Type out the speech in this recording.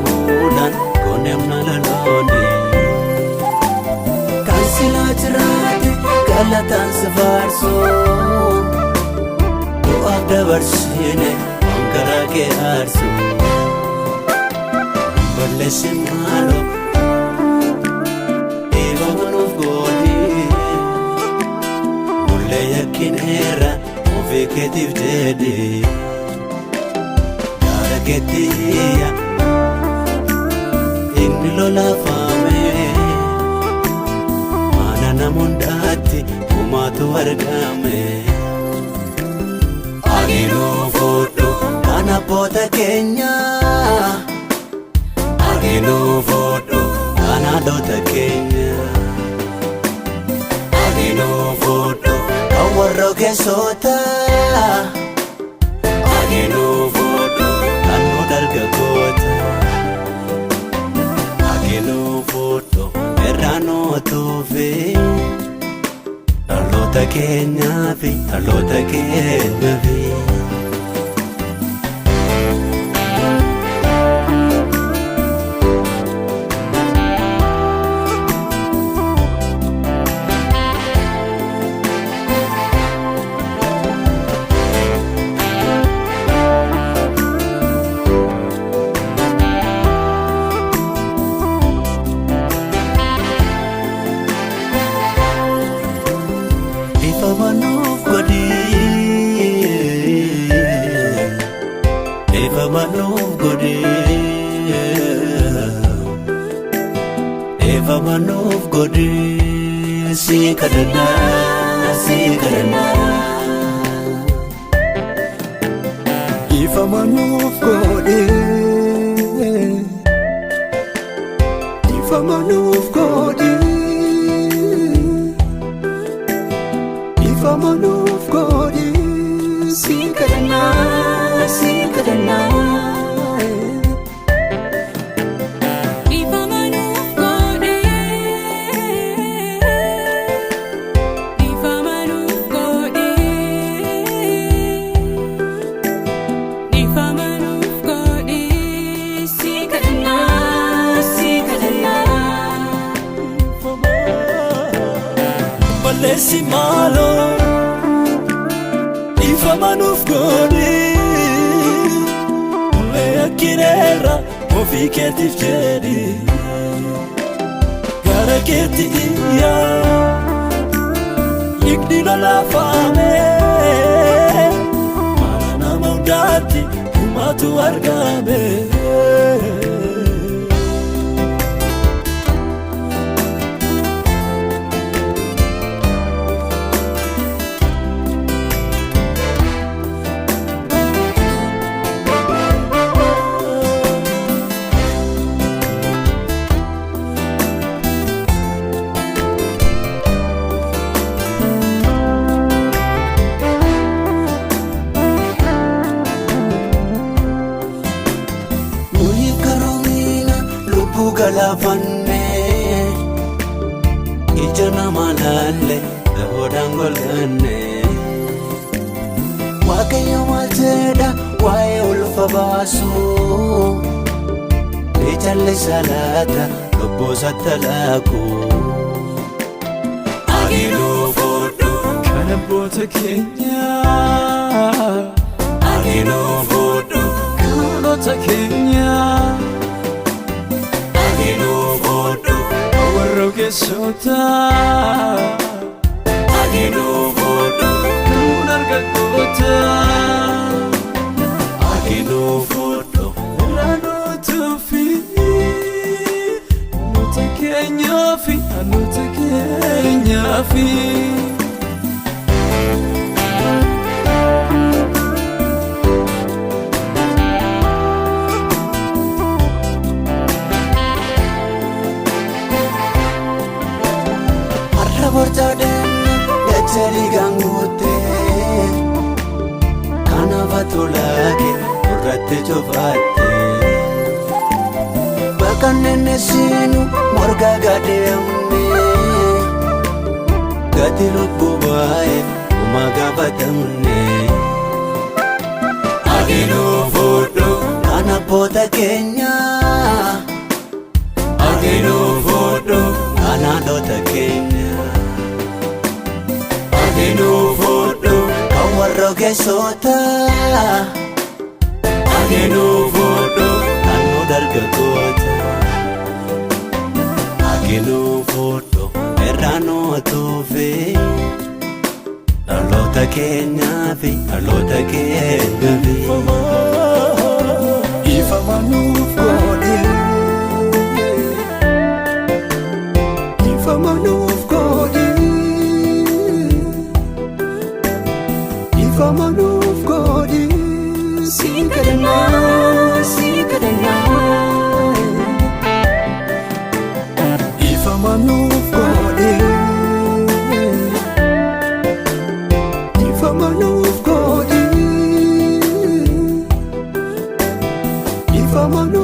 Bulan konem nalalone kansila jirate galatan safarso do abdabarsine angara ke arsu ballesimalo eva manuf godi mulle yakinera oviketiv jedi daragetiya Lola fame mana namundati umatu wargame agino foto kana pota Kenya agino foto kana dota Kenya agino foto kawarro ke sota agino foto kanu dalga kota Agino foto erano tuve Arlota Kenya vi Arlota Kenya vi Eva manuf godi Eva manuf godi si kadana Eva manuf godi Eva manuf godi Eva manuf godi si kadana Ifa manuf godi Ifa manuf godi Ifa manuf godi sikadana Balesi malo Ifa manuf godi Kinera oviketiv jedi garaketi iya ikdina la fame mana namudati umatu argabe Galafanne ijana malalle dahodangolne wakayo majeda wae ulfa basu echalle salata Obboosatti laaku Aginuu fuudhu kan abboota keenya Aginuu fuudhu kan haadhota keenya Aginuu fuudhu warra ogeessota Aginuu fuudhu kan dargaggoota Aginuu fuudhu irraanootuu fi haadhota keenyaa fi haadhota keenyaa fi Borjaadeen dachanii gaangootte kanaafatu laage irratti cufaatte bakka nennesiinu morga gadeemne gati lubbuu baay'ee uma gaafatamne Aginuu fuudhu kan abboota keenya Aginuu fuudhu kan haadhota keenya Aginuu fuudhu kan warra ogeessota Aginuu fuudhu kan nu dargaggoota Aginuu fuudhu irraanootuu fi dhaloota keenyaa fi dhaloota keenya fi Ifama nuuf godhe Ifama nuuf godhe Ifama nuuf godhe Siin kadhannaa, siin kadhannaa. Ifama nuuf godhe Ifama nuuf godhe Ifama nuuf